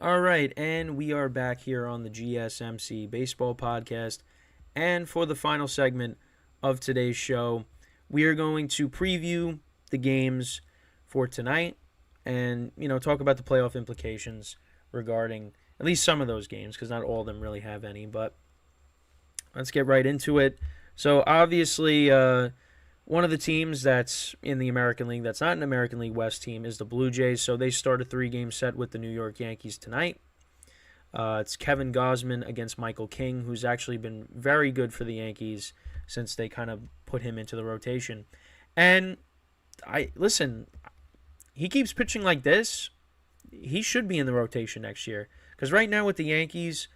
All right, and we are back here on the GSMC Baseball Podcast. And for the final segment of today's show, we are going to preview the games for tonight and, talk about the playoff implications regarding at least some of those games, because not all of them really have any. But let's get right into it. So, obviously, one of the teams that's in the American League that's not an American League West team is the Blue Jays. So they start a 3-game set with the New York Yankees tonight. It's Kevin Gausman against Michael King, who's actually been very good for the Yankees since they kind of put him into the rotation. And he keeps pitching like this. He should be in the rotation next year. Because right now with the Yankees,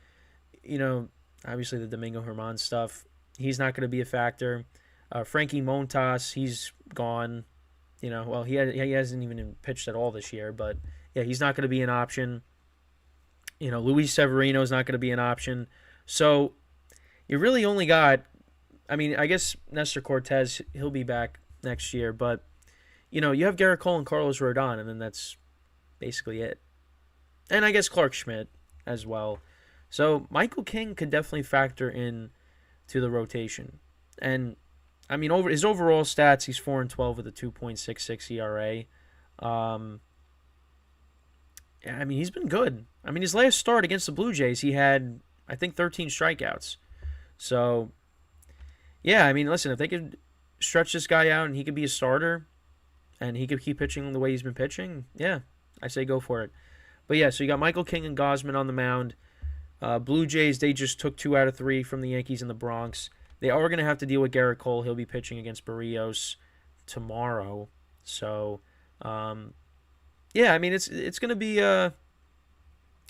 obviously the Domingo Germán stuff, he's not going to be a factor. Frankie Montas, he's gone. He hasn't even pitched at all this year, but yeah, he's not going to be an option. Luis Severino's not going to be an option. So you really only got, I guess Nestor Cortez, he'll be back next year, but you have Garrett Cole and Carlos Rodon, and then that's basically it. And I guess Clark Schmidt as well. So Michael King could definitely factor in to the rotation. And over his overall stats, he's 4-12 with a 2.66 ERA. He's been good. His last start against the Blue Jays, he had, I think, 13 strikeouts. So, yeah, listen, if they could stretch this guy out and he could be a starter and he could keep pitching the way he's been pitching, yeah, I say go for it. But, yeah, so you got Michael King and Gausman on the mound. Blue Jays, they just took 2 out of 3 from the Yankees in the Bronx. They are going to have to deal with Garrett Cole. He'll be pitching against Barrios tomorrow. So, it's going to be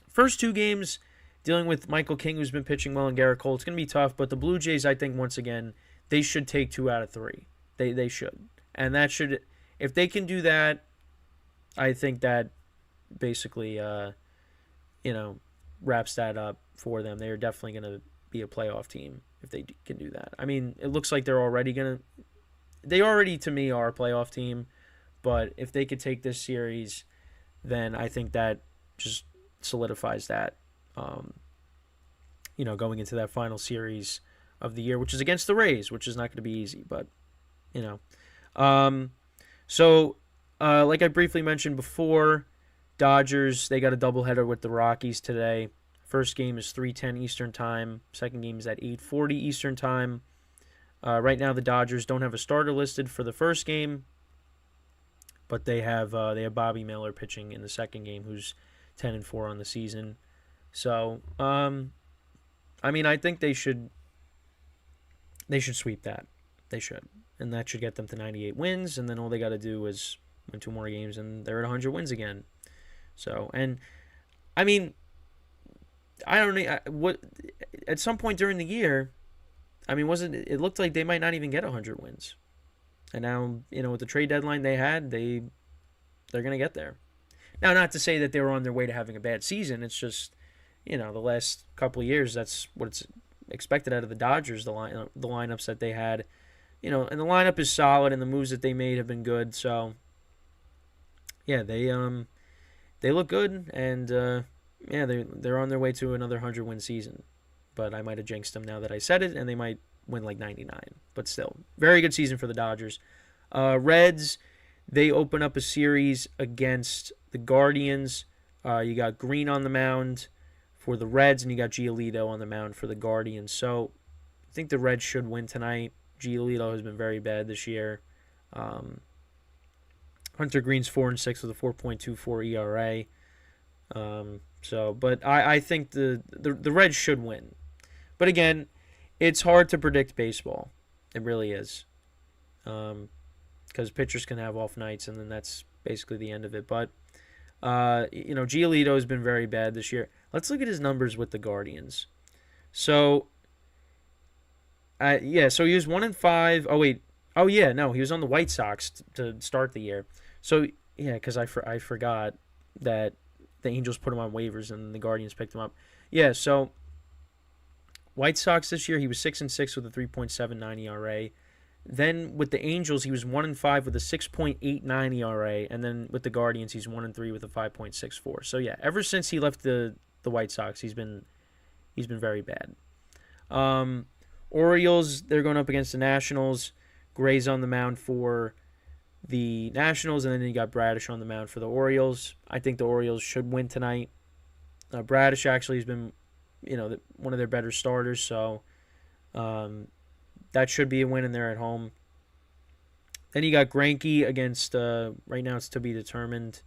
first 2 games dealing with Michael King, who's been pitching well, and Garrett Cole. It's going to be tough, but the Blue Jays, I think, once again, they should take 2 out of 3. They should. And that should, if they can do that, I think that basically, wraps that up for them. They are definitely going to be a playoff team if they can do that. It looks like they already, to me, are a playoff team, but if they could take this series, then I think that just solidifies that, going into that final series of the year, which is against the Rays, which is not going to be easy, but, like I briefly mentioned before, Dodgers, they got a doubleheader with the Rockies today. First game is 3:10 Eastern Time. Second game is at 8:40 Eastern Time. Right now, the Dodgers don't have a starter listed for the first game, but they have Bobby Miller pitching in the second game, who's 10-4 on the season. So, I think they should sweep that. They should, and that should get them to 98 wins. And then all they got to do is win 2 more games, and they're at 100 wins again. So, and I don't know what. At some point during the year, it looked like they might not even get 100 wins, and now with the trade deadline they had, they're gonna get there. Now, not to say that they were on their way to having a bad season. It's just the last couple of years, that's what it's expected out of the Dodgers. The lineups that they had, and the lineup is solid, and the moves that they made have been good. So yeah, they look good, and they're on their way to another 100-win season. But I might have jinxed them now that I said it, and they might win like 99. But still, very good season for the Dodgers. Reds, they open up a series against the Guardians. You got Green on the mound for the Reds, and you got Giolito on the mound for the Guardians. So I think the Reds should win tonight. Giolito has been very bad this year. Hunter Green's 4-6 with a 4.24 ERA. But I think the Reds should win. But again, it's hard to predict baseball. It really is. Because pitchers can have off nights, and then that's basically the end of it. But, Giolito has been very bad this year. Let's look at his numbers with the Guardians. So, so he was 1-5. Oh, wait. Oh, yeah, no, he was on the White Sox to start the year. So, yeah, because I forgot that the Angels put him on waivers and the Guardians picked him up. Yeah, so White Sox this year, he was 6-6 with a 3.79 ERA. Then with the Angels, he was 1-5 with a 6.89 ERA, and then with the Guardians, he's 1-3 with a 5.64. So yeah, ever since he left the White Sox, he's been very bad. Orioles, they're going up against the Nationals. Gray's on the mound for the Nationals, and then you got Bradish on the mound for the Orioles. I think the Orioles should win tonight. Bradish actually has been, one of their better starters, so that should be a win, and they're at home. Then you got Greinke against, right now it's to be determined.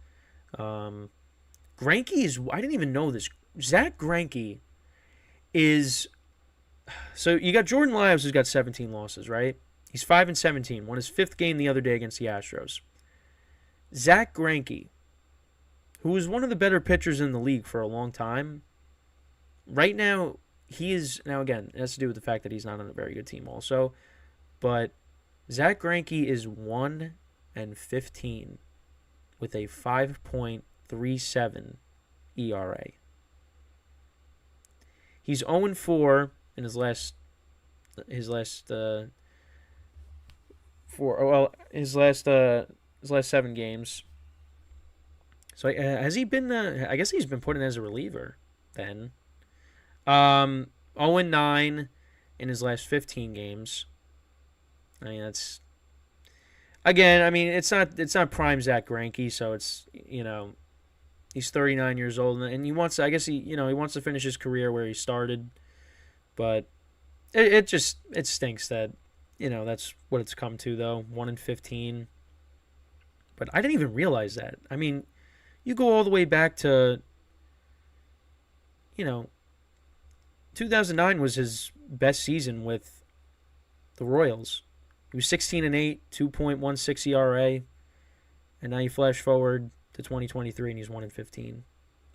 Greinke is, I didn't even know this. Zach Greinke is, so you got Jordan Lyles who's got 17 losses, right? He's 5-17, won his 5th game the other day against the Astros. Zach Greinke, who was one of the better pitchers in the league for a long time, right now, he is, now again, it has to do with the fact that he's not on a very good team also, but Zach Greinke is 1-15 with a 5.37 ERA. He's 0-4 in his last 7 games. So has he been? I guess he's been put in as a reliever then. 0-9 in his last 15 games. I mean, that's, again, I mean, it's not prime Zach Greinke, so it's, he's 39 years old, and he wants, I guess he wants to finish his career where he started, but it stinks that, that's what it's come to, though. 1-15. But I didn't even realize that. I mean, you go all the way back to, 2009 was his best season with the Royals. He was 16-8, 2.16 ERA, and now you flash forward to 2023 and he's 1-15.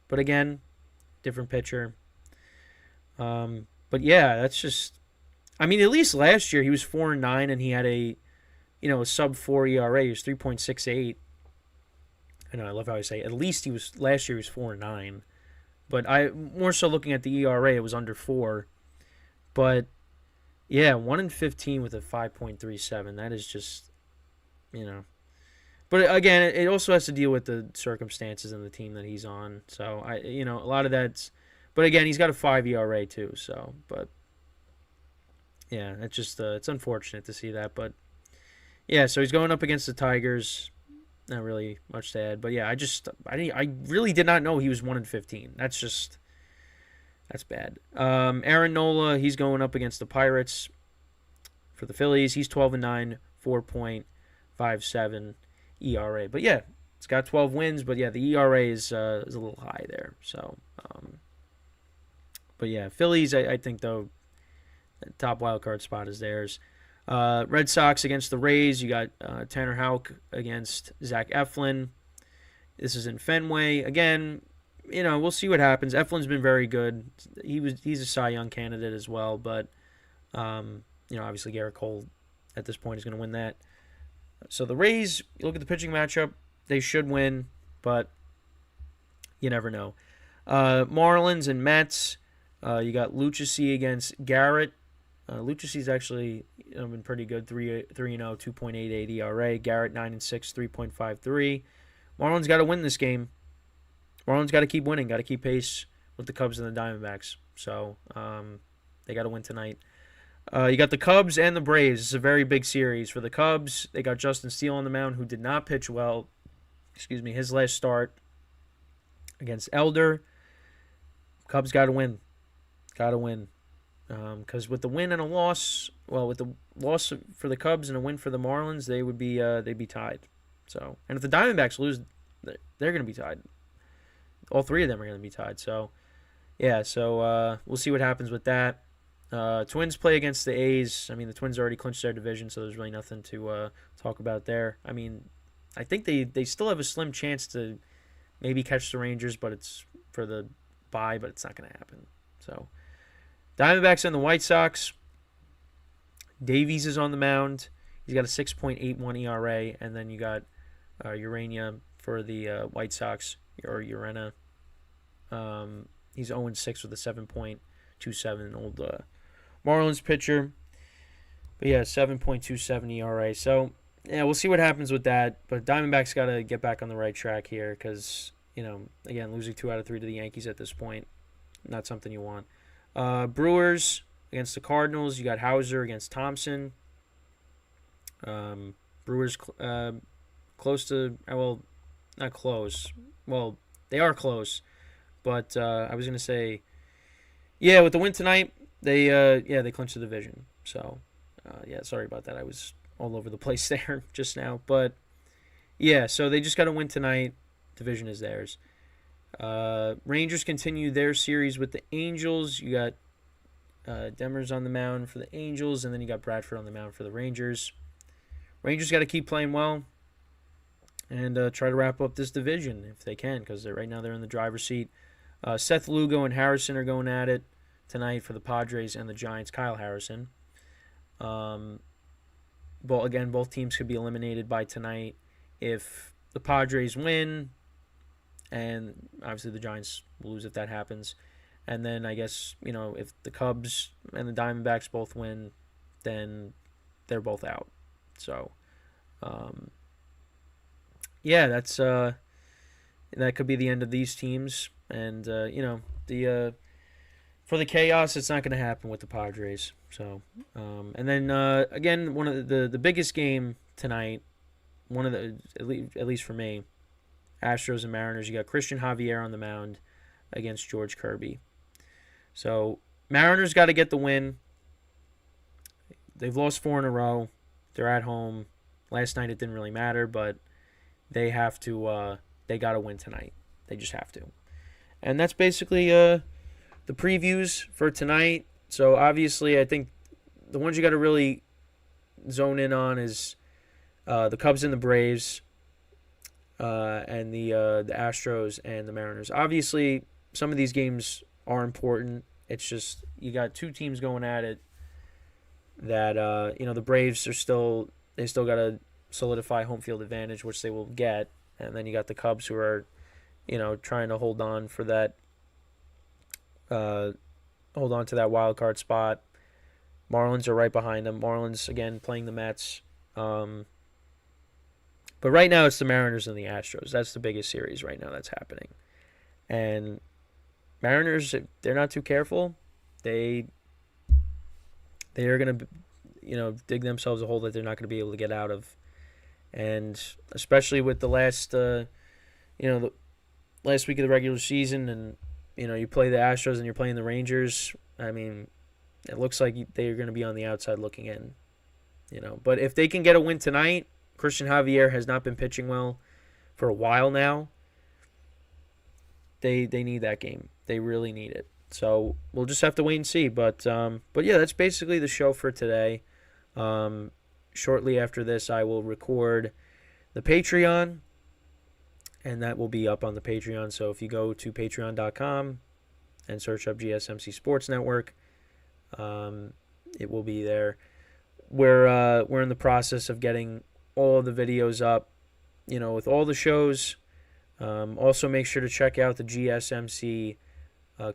But again, different pitcher. But yeah, that's just, I mean, at least last year he was 4-9 and he had a sub-4 ERA. He was 3.68. I know, I love how I say it. At least last year he was 4-9. But more so looking at the ERA, it was under 4. But yeah, 1-15 with a 5.37. That is just, But again, it also has to deal with the circumstances and the team that he's on. So a lot of that's. But again, he's got a 5 ERA too. So, but yeah, it's just it's unfortunate to see that. But yeah, so he's going up against the Tigers. Not really much to add, but yeah, I really did not know he was 1-15. That's bad. Aaron Nola, he's going up against the Pirates for the Phillies. He's 12-9, 4.57 ERA. But yeah, it's got 12 wins, but yeah, the ERA is a little high there. So, but yeah, Phillies, I think though, the top wild card spot is theirs. Red Sox against the Rays. You got Tanner Houck against Zach Eflin. This is in Fenway. Again, we'll see what happens. Eflin's been very good. He's a Cy Young candidate as well, but obviously Garrett Cole at this point is going to win that. So the Rays, you look at the pitching matchup, they should win, but you never know. Marlins and Mets. You got Lucchesi against Garrett. Lucchesi's actually been pretty good, 3-0, 2.88 ERA. Garrett 9-6, 3.53. Marlins got to win this game. Marlins got to keep winning, got to keep pace with the Cubs and the Diamondbacks. So they got to win tonight. You got the Cubs and the Braves. It's a very big series. For the Cubs, they got Justin Steele on the mound, who did not pitch well. His last start against Elder. Cubs got to win. Got to win. Because with the win and a loss, with the loss for the Cubs and a win for the Marlins, they'd be tied. So, and if the Diamondbacks lose, they're going to be tied. All three of them are going to be tied. So, yeah. So we'll see what happens with that. Twins play against the A's. I mean, the Twins already clinched their division, so there's really nothing to talk about there. I mean, I think they still have a slim chance to maybe catch the Rangers, but it's for the bye, but it's not going to happen. So. Diamondbacks and the White Sox. Davies is on the mound. He's got a 6.81 ERA, and then you got Urania for the White Sox, or Urena. He's 0-6 with a 7.27, old Marlins pitcher. But yeah, 7.27 ERA. So yeah, we'll see what happens with that. But Diamondbacks got to get back on the right track here because, again, losing 2 out of 3 to the Yankees at this point, not something you want. Brewers against the Cardinals. You got Hauser against Thompson. Brewers close to, well, not close. Well, they are close. But I was going to say, yeah, with the win tonight, they clinched the division. So, sorry about that. I was all over the place there just now. But, yeah, so they just got to win tonight. Division is theirs. Rangers continue their series with the Angels. You got Demers on the mound for the Angels, and then you got Bradford on the mound for the Rangers. Rangers got to keep playing well and try to wrap up this division if they can, because right now they're in the driver's seat. Seth Lugo and Harrison are going at it tonight for the Padres and the Giants. Kyle Harrison. Both teams could be eliminated by tonight if the Padres win, and obviously the Giants will lose if that happens. And then I guess, if the Cubs and the Diamondbacks both win, then they're both out. So, that's that could be the end of these teams. And for the chaos, it's not going to happen with the Padres. So, and then again, one of the biggest game tonight, one of the at least for me, Astros and Mariners. You got Christian Javier on the mound against George Kirby. So Mariners got to get the win. They've lost 4 in a row. They're at home. Last night it didn't really matter, but they have to. They got to win tonight. They just have to. And that's basically the previews for tonight. So obviously, I think the ones you got to really zone in on is the Cubs and the Braves, and the Astros and the Mariners. Obviously, some of these games are important. It's just you got 2 teams going at it. That the Braves are still got to solidify home field advantage, which they will get, and then you got the Cubs who are, trying to hold on for that, hold on to that wild card spot. Marlins are right behind them. Marlins again playing the Mets. But right now it's the Mariners and the Astros. That's the biggest series right now that's happening, and Mariners, if they're not too careful, they are going to, dig themselves a hole that they're not going to be able to get out of. And especially with the last, the last week of the regular season, and, you play the Astros and you're playing the Rangers, I mean, it looks like they're going to be on the outside looking in, But if they can get a win tonight, Christian Javier has not been pitching well for a while now. They need that game. They really need it. So we'll just have to wait and see. But yeah, that's basically the show for today. Shortly after this, I will record the Patreon, and that will be up on the Patreon. So if you go to patreon.com and search up GSMC Sports Network, it will be there. We're in the process of getting all of the videos up, with all the shows. Also, make sure to check out the GSMC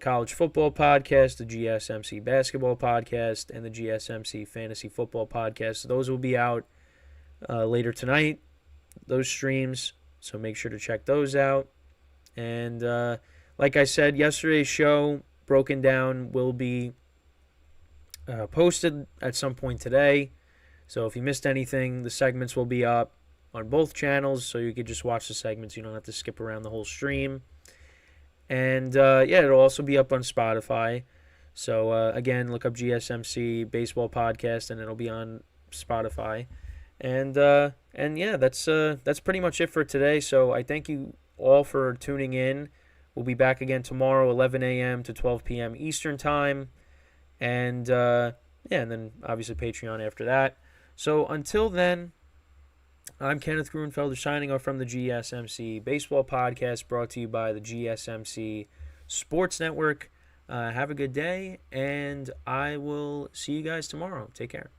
College Football Podcast, the GSMC Basketball Podcast, and the GSMC Fantasy Football Podcast. Those will be out later tonight, those streams, so make sure to check those out. And like I said, yesterday's show, broken down, will be posted at some point today. So if you missed anything, the segments will be up on both channels, so you could just watch the segments. You don't have to skip around the whole stream. And, it'll also be up on Spotify. So, again, look up GSMC Baseball Podcast, and it'll be on Spotify. And that's pretty much it for today. So I thank you all for tuning in. We'll be back again tomorrow, 11 a.m. to 12 p.m. Eastern Time. And, and then obviously Patreon after that. So until then, I'm Kenneth Grunfelder signing off from the GSMC Baseball Podcast, brought to you by the GSMC Sports Network. Have a good day, and I will see you guys tomorrow. Take care.